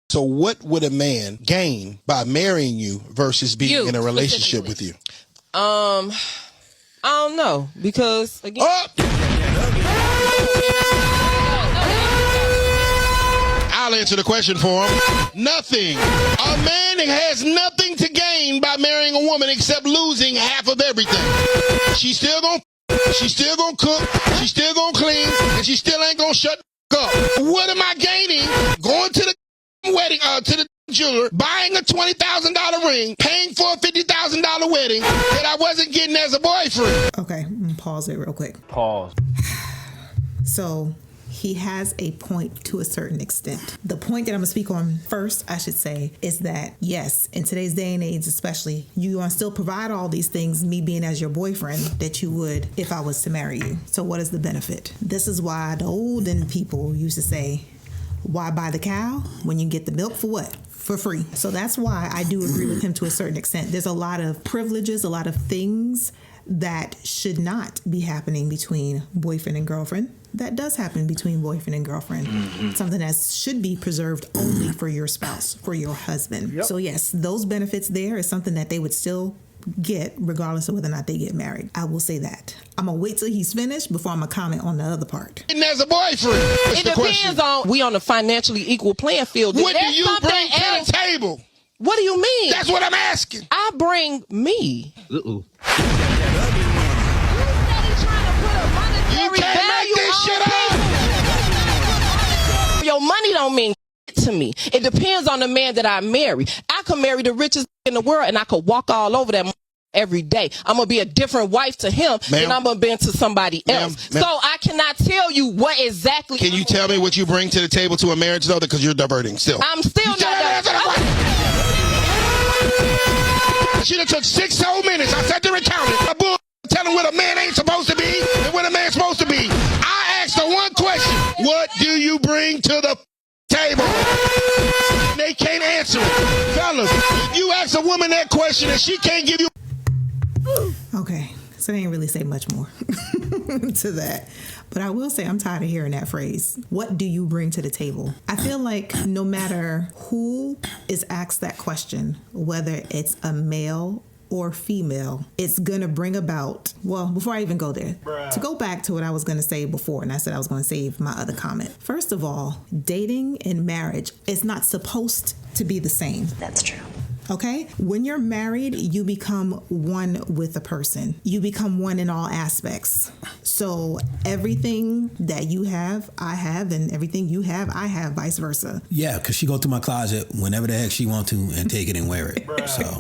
So what would a man gain by marrying you versus being in a relationship with you? I don't know, because again, I'll answer the question for him. Nothing. A man has nothing to gain by marrying a woman except losing half of everything. She's still gonna cook, she's still gonna clean, and she still ain't gonna shut up. What am I gaining? Going to the wedding, to the jeweler, buying a $20,000 ring, paying for a $50,000 wedding that I wasn't getting as a boyfriend. Okay, I'm gonna pause it real quick. Pause. So he has a point to a certain extent. The point that I'm gonna speak on first, I should say, is that yes, in today's day and age especially, you want to still provide all these things, me being as your boyfriend, that you would if I was to marry you. So what is the benefit? This is why the olden people used to say, why buy the cow when you can get the milk for what? For free. So that's why I do agree with him to a certain extent. There's a lot of privileges, a lot of things that should not be happening between boyfriend and girlfriend. That does happen between boyfriend and girlfriend. Mm-hmm. Something that should be preserved only for your spouse, for your husband. Yep. So yes, those benefits there is something that they would still get regardless of whether or not they get married. I will say that. I'm gonna wait till he's finished before I'm gonna comment on the other part. And as a boyfriend, it depends on, we on a financially equal playing field. What do you bring to the table? What do you mean? That's what I'm asking. I bring me. You can't make this shit up. Your money don't mean to me. It depends on the man that I marry. I could marry the richest in the world and I could walk all over that every day. I'm going to be a different wife to him than I'm going to be to somebody else. So I cannot tell you what exactly. Can you tell me what you bring to the table to a marriage though? Because you're diverting still. I'm still not diverting. She done took 6 whole minutes. I sat there and counted. A bull telling what a man ain't supposed to be and what a man's supposed to be. I asked her one question. What do you bring to the table? They can't answer it. Fellas, if you ask a woman that question and she can't give you... Okay, so they ain't really say much more to that. But I will say I'm tired of hearing that phrase. What do you bring to the table? I feel like no matter who is asked that question, whether it's a male or female, it's going to bring about, well, before I even go there, to go back to what I was going to say before, and I said I was going to save my other comment. First of all, dating and marriage is not supposed to be the same. That's true. Okay? When you're married, you become one with a person. You become one in all aspects. So everything that you have, I have, and everything you have, I have, vice versa. Yeah, because she go through my closet whenever the heck she want to and take it and wear it. So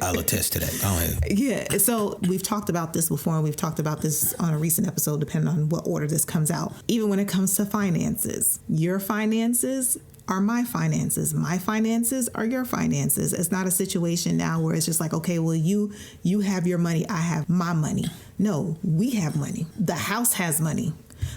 I'll attest to that. Go ahead. Yeah, so we've talked about this before, and we've talked about this on a recent episode, depending on what order this comes out. Even when it comes to finances, your finances are my finances. My finances are your finances. It's not a situation now where it's just like, okay, well, you have your money, I have my money. No, we have money. The house has money.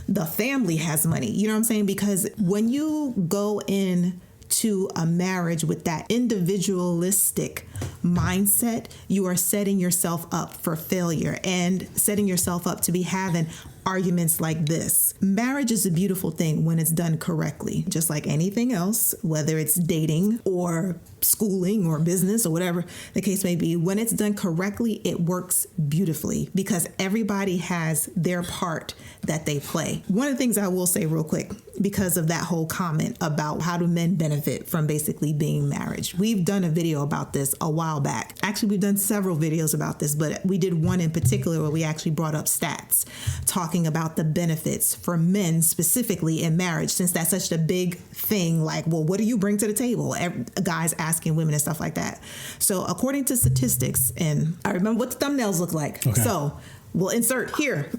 The family has money. You know what I'm saying? Because when you go in to a marriage with that individualistic mindset, you are setting yourself up for failure and setting yourself up to be having arguments like this. Marriage is a beautiful thing when it's done correctly, just like anything else, whether it's dating or schooling or business or whatever the case may be. When it's done correctly, it works beautifully because everybody has their part that they play. One of the things I will say real quick, because of that whole comment about how do men benefit from basically being married. We've done a video about this a while back. Actually, we've done several videos about this, but we did one in particular where we actually brought up stats talking about the benefits for men specifically in marriage, since that's such a big thing. Like, well, what do you bring to the table? Guys asking women and stuff like that. So according to statistics, and I remember what the thumbnails look like. Okay. So we'll insert here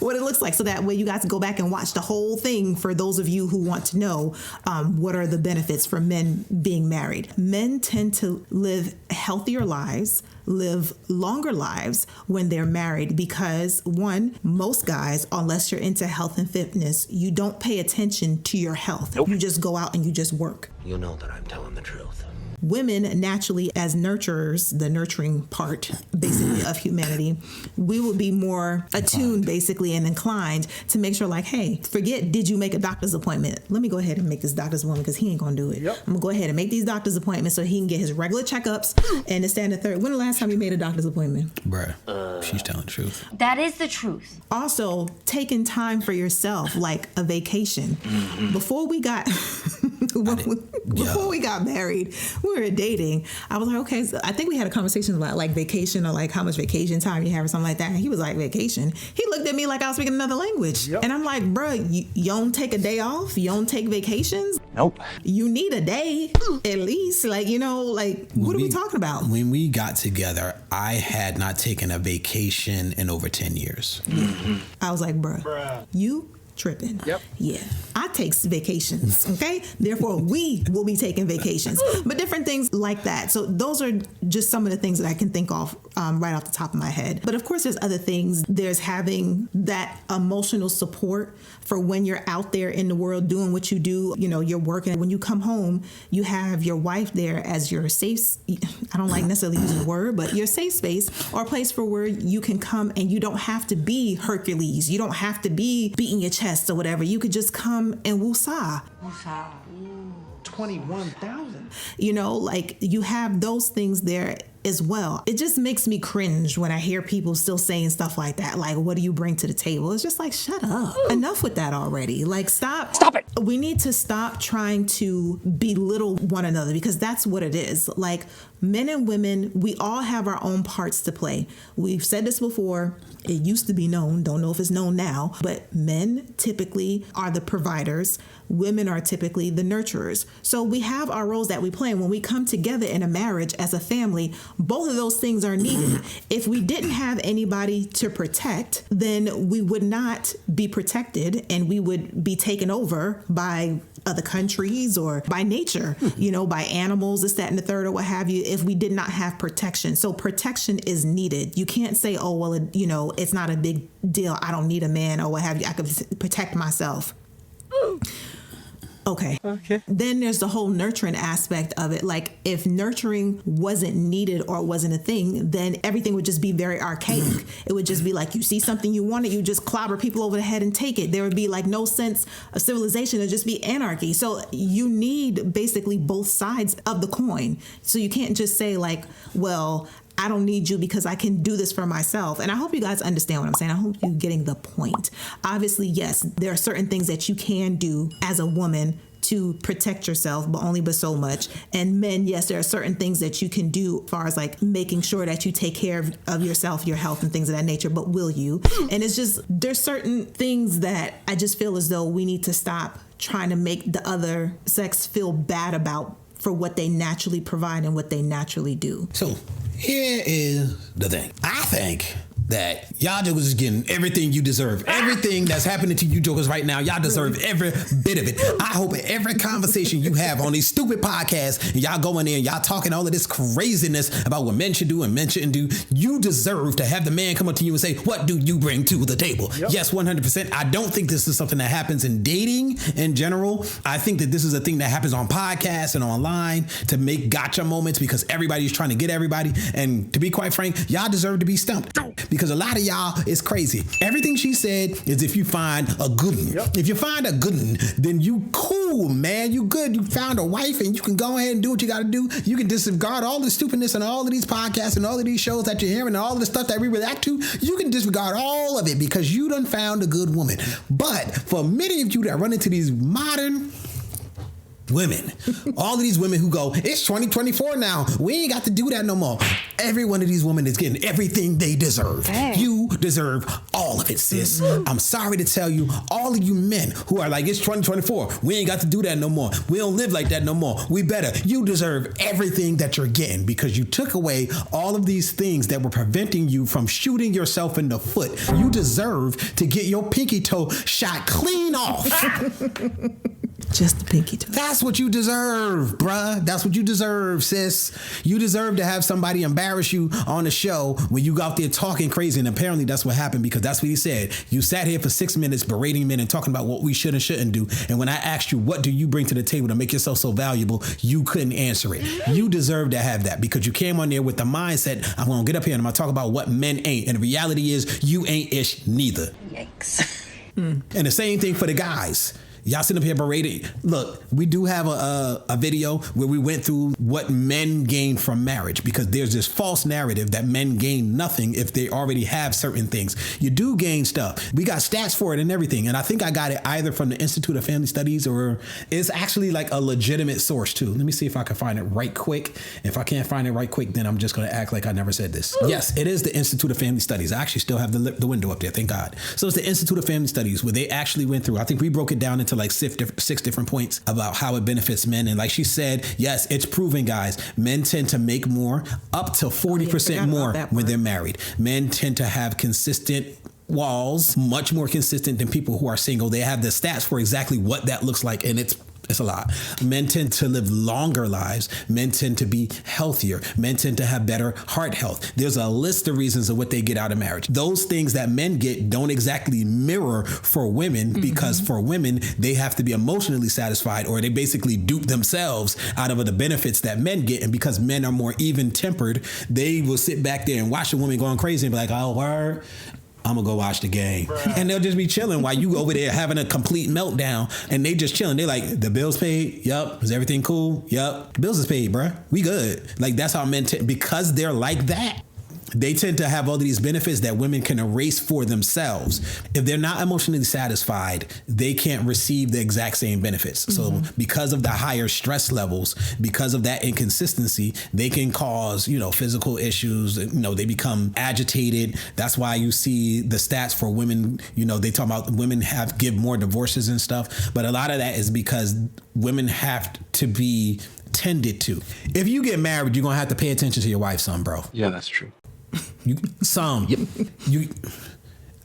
what it looks like, so that way you guys can go back and watch the whole thing for those of you who want to know what are the benefits for men being married. Men tend to live healthier lives, live longer lives when they're married because, one, most guys, unless you're into health and fitness, you don't pay attention to your health. Nope. You just go out and you just work. You know that I'm telling the truth. women naturally, as nurturers, the nurturing part basically of humanity, we will be more attuned basically and inclined to make sure like, hey, forget did you make a doctor's appointment? Let me go ahead and make this doctor's appointment because he ain't gonna do it. Yep. I'm gonna go ahead and make these doctor's appointments so he can get his regular checkups and this, that, and the third. When the last time you made a doctor's appointment? Bruh, she's telling the truth. That is the truth. Also, taking time for yourself, like a vacation. Before we got we got married, we were dating. I was like, okay, so I think we had a conversation about like vacation or like how much vacation time you have or something like that. And he was like, vacation. He looked at me like I was speaking another language. Yep. And I'm like, bro, you don't take a day off? You don't take vacations? Nope. You need a day at least. Like, you know, like what are we talking about? When we got together, I had not taken a vacation in over 10 years. Mm-hmm. I was like, bro, you tripping. Yep. Yeah. I take vacations. Okay. Therefore, we will be taking vacations, but different things like that. So those are just some of the things that I can think of right off the top of my head. But of course, there's other things. There's having that emotional support for when you're out there in the world doing what you do. You know, you're working. When you come home, you have your wife there as your safe. I don't like necessarily using the word, but your safe space or a place for where you can come and you don't have to be Hercules. You don't have to be beating your chest or whatever. You could just come and woosah. 21,000. You know, like you have those things there as well. It just makes me cringe when I hear people still saying stuff like that. Like, what do you bring to the table? It's just like, shut up. Enough with that already. Like, stop it. We need to stop trying to belittle one another because that's what it is. Like, men and women, we all have our own parts to play. We've said this before. It used to be known. Don't know if it's known now, but men typically are the providers. Women are typically the nurturers. So we have our roles that we play. And when we come together in a marriage as a family, both of those things are needed. If we didn't have anybody to protect, then we would not be protected and we would be taken over by other countries or by nature, you know, by animals, this, that, and the third, or what have you, if we did not have protection. So protection is needed. You can't say, oh, well, you know, it's not a big deal. I don't need a man or what have you. I could protect myself. Okay. Then there's the whole nurturing aspect of it. Like if nurturing wasn't needed or wasn't a thing, then everything would just be very archaic. It would just be like you see something you want it, you just clobber people over the head and take it. There would be like no sense of civilization. It'd just be anarchy. So you need basically both sides of the coin. So you can't just say like, well, I don't need you because I can do this for myself. And I hope you guys understand what I'm saying. I hope you're getting the point. Obviously, yes, there are certain things that you can do as a woman to protect yourself, but only but so much. And men, yes, there are certain things that you can do as far as like making sure that you take care of yourself, your health and things of that nature, but will you? And it's just, there's certain things that I just feel as though we need to stop trying to make the other sex feel bad about for what they naturally provide and what they naturally do. So here is the thing. I think that y'all jokers is getting everything you deserve. Everything that's happening to you jokers right now, y'all deserve every bit of it. I hope every conversation you have on these stupid podcasts, and y'all go in there and y'all talking all of this craziness about what men should do and men shouldn't do, you deserve to have the man come up to you and say, what do you bring to the table? Yep. Yes, 100%. I don't think this is something that happens in dating in general. I think that this is a thing that happens on podcasts and online to make gotcha moments because everybody's trying to get everybody. And to be quite frank, y'all deserve to be stumped. Because a lot of y'all is crazy. Everything she said is if you find a good one. Yep. If you find a good one, then you cool, man. You good. You found a wife and you can go ahead and do what you got to do. You can disregard all the stupidness and all of these podcasts and all of these shows that you're hearing and all of the stuff that we react to. You can disregard all of it because you done found a good woman. But for many of you that run into these modern women, all of these women who go, it's 2024 now, we ain't got to do that no more. Every one of these women is getting everything they deserve. Dang. You deserve all of it, sis. I'm sorry to tell you, all of you men who are like, it's 2024, we ain't got to do that no more. We don't live like that no more. We better. You deserve everything that you're getting because you took away all of these things that were preventing you from shooting yourself in the foot. You deserve to get your pinky toe shot clean off. Just the pinky toe. That's what you deserve, bruh. That's what you deserve, sis. You deserve to have somebody embarrass you on the show when you go out there talking crazy. And apparently that's what happened, because that's what he said. You sat here for 6 minutes berating men and talking about what we should and shouldn't do. And when I asked you, what do you bring to the table to make yourself so valuable, you couldn't answer it. You deserve to have that, because you came on there with the mindset, I'm going to get up here and I'm going to talk about what men ain't. And the reality is you ain't ish neither. Yikes. And the same thing for the guys. Y'all sitting up here berating. Look, we do have a video where we went through what men gain from marriage, because there's this false narrative that men gain nothing if they already have certain things. You do gain stuff. We got stats for it and everything. And I think I got it either from the Institute of Family Studies, or it's actually like a legitimate source too. Let me see if I can find it right quick. If I can't find it right quick, then I'm just going to act like I never said this. Yes, it is the Institute of Family Studies. I actually still have the window up there, thank God. So it's the Institute of Family Studies, where they actually went through, I think we broke it down into like 6 different points about how it benefits men. And like she said, yes, it's proven, guys, men tend to make more, up to 40% more when they're married. Men tend to have consistent walls, much more consistent than people who are single. They have the stats for exactly what that looks like, and it's a lot. Men tend to live longer lives. Men tend to be healthier. Men tend to have better heart health. There's a list of reasons of what they get out of marriage. Those things that men get don't exactly mirror for women, because for women, they have to be emotionally satisfied, or they basically dupe themselves out of the benefits that men get. And because men are more even tempered, they will sit back there and watch a woman going crazy and be like, oh, word, I'm gonna go watch the game. Bruh. And they'll just be chilling while you over there having a complete meltdown, and they just chilling. They're like, the bills paid? Yup. Is everything cool? Yup. The bills is paid, bruh. We good. Like, that's how men, because they're like that, they tend to have all of these benefits that women can erase for themselves. If they're not emotionally satisfied, they can't receive the exact same benefits. So because of the higher stress levels, because of that inconsistency, they can cause, physical issues. They become agitated. That's why you see the stats for women, they talk about women give more divorces and stuff. But a lot of that is because women have to be tended to. If you get married, you're going to have to pay attention to your wife some, bro. Yeah, that's true.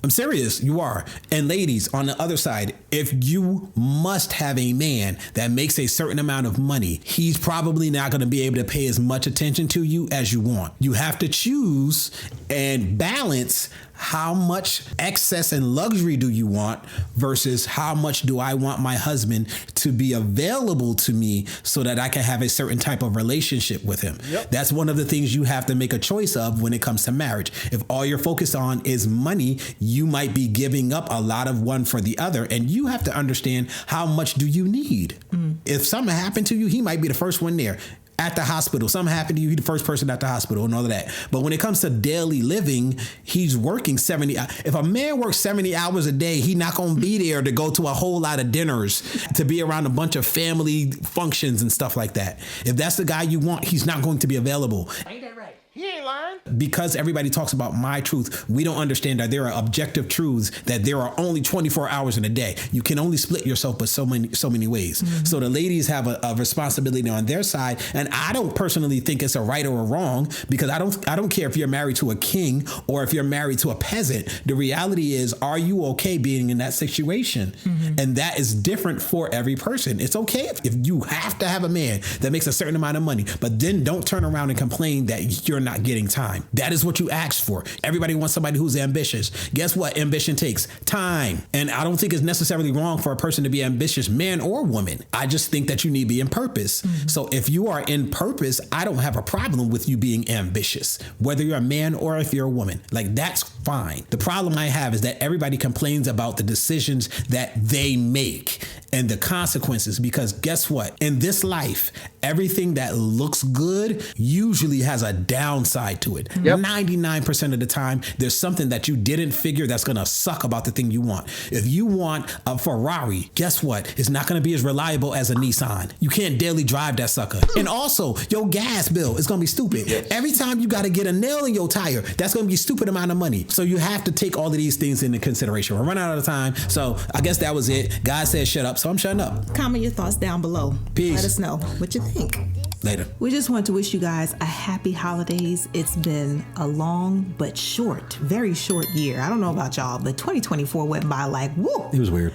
I'm serious, you are. And ladies, on the other side, if you must have a man that makes a certain amount of money, he's probably not going to be able to pay as much attention to you as you want. You have to choose and balance how much excess and luxury do you want versus how much do I want my husband to be available to me so that I can have a certain type of relationship with him. Yep. That's one of the things you have to make a choice of when it comes to marriage. If all you're focused on is money, you might be giving up a lot of one for the other, and you have to understand how much do you need. If something happened to you, he might be the first one there. At the hospital, something happened to you, he's the first person at the hospital and all of that. But when it comes to daily living, he's working 70. If a man works 70 hours a day, he's not going to be there to go to a whole lot of dinners, to be around a bunch of family functions and stuff like that. If that's the guy you want, he's not going to be available. Ain't that right? He ain't lying. Because everybody talks about my truth, we don't understand that there are objective truths, that there are only 24 hours in a day. You can only split yourself but so many ways. So the ladies have a responsibility on their side, and I don't personally think it's a right or a wrong, because I don't care if you're married to a king or if you're married to a peasant. The reality is, are you okay being in that situation? And that is different for every person. It's okay if you have to have a man that makes a certain amount of money, but then don't turn around and complain that you're not getting time. That is what you asked for. Everybody wants somebody who's ambitious. Guess what? Ambition takes time. And I don't think it's necessarily wrong for a person to be ambitious, man or woman. I just think that you need to be in purpose. So if you are in purpose, I don't have a problem with you being ambitious, whether you're a man or if you're a woman. Like, that's fine. The problem I have is that everybody complains about the decisions that they make and the consequences, because guess what? In this life, everything that looks good usually has a downside to it. 99% of the time, there's something that you didn't figure that's going to suck about the thing you want. If you want a Ferrari, guess what? It's not going to be as reliable as a Nissan. You can't daily drive that sucker. And also, your gas bill is going to be stupid. Every time you got to get a nail in your tire, that's going to be a stupid amount of money. So you have to take all of these things into consideration. We're running out of time. So I guess that was it. God said shut up, so I'm shutting up. Comment your thoughts down below. Peace. Let us know what you think. Later. We just want to wish you guys a happy holidays. It's been a long but short, very short year. I don't know about y'all, but 2024 went by like, whoop. It was weird.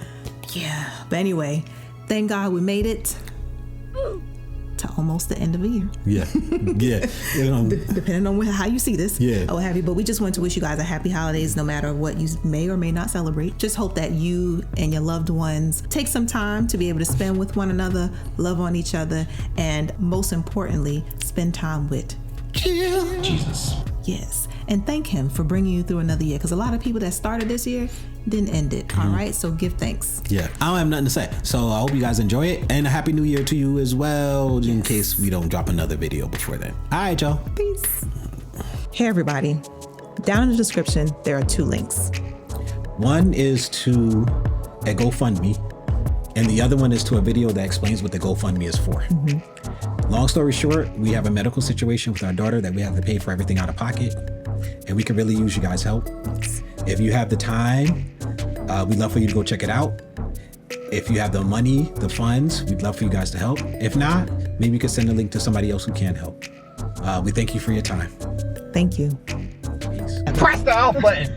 Yeah. But anyway, Thank God we made it to almost the end of the year. Yeah. Depending on how you see this. Yeah. Or what have you. But we just want to wish you guys a happy holidays, no matter what you may or may not celebrate. Just hope that you and your loved ones take some time to be able to spend with one another, love on each other, and most importantly, spend time with Jesus. Yes. And thank him for bringing you through another year. Because a lot of people that started this year didn't end it. All right. So give thanks. Yeah. I don't have nothing to say. So I hope you guys enjoy it. And a happy new year to you as well, in case we don't drop another video before then. All right, y'all. Peace. Hey, everybody. Down in the description, there are 2 links. One is to a GoFundMe, and the other one is to a video that explains what the GoFundMe is for. Long story short, we have a medical situation with our daughter that we have to pay for everything out of pocket, and we could really use you guys' help. If you have the time, we'd love for you to go check it out. If you have the money, the funds, we'd love for you guys to help. If not, maybe you could send a link to somebody else who can help. We thank you for your time. Thank you. Peace. Press the off button.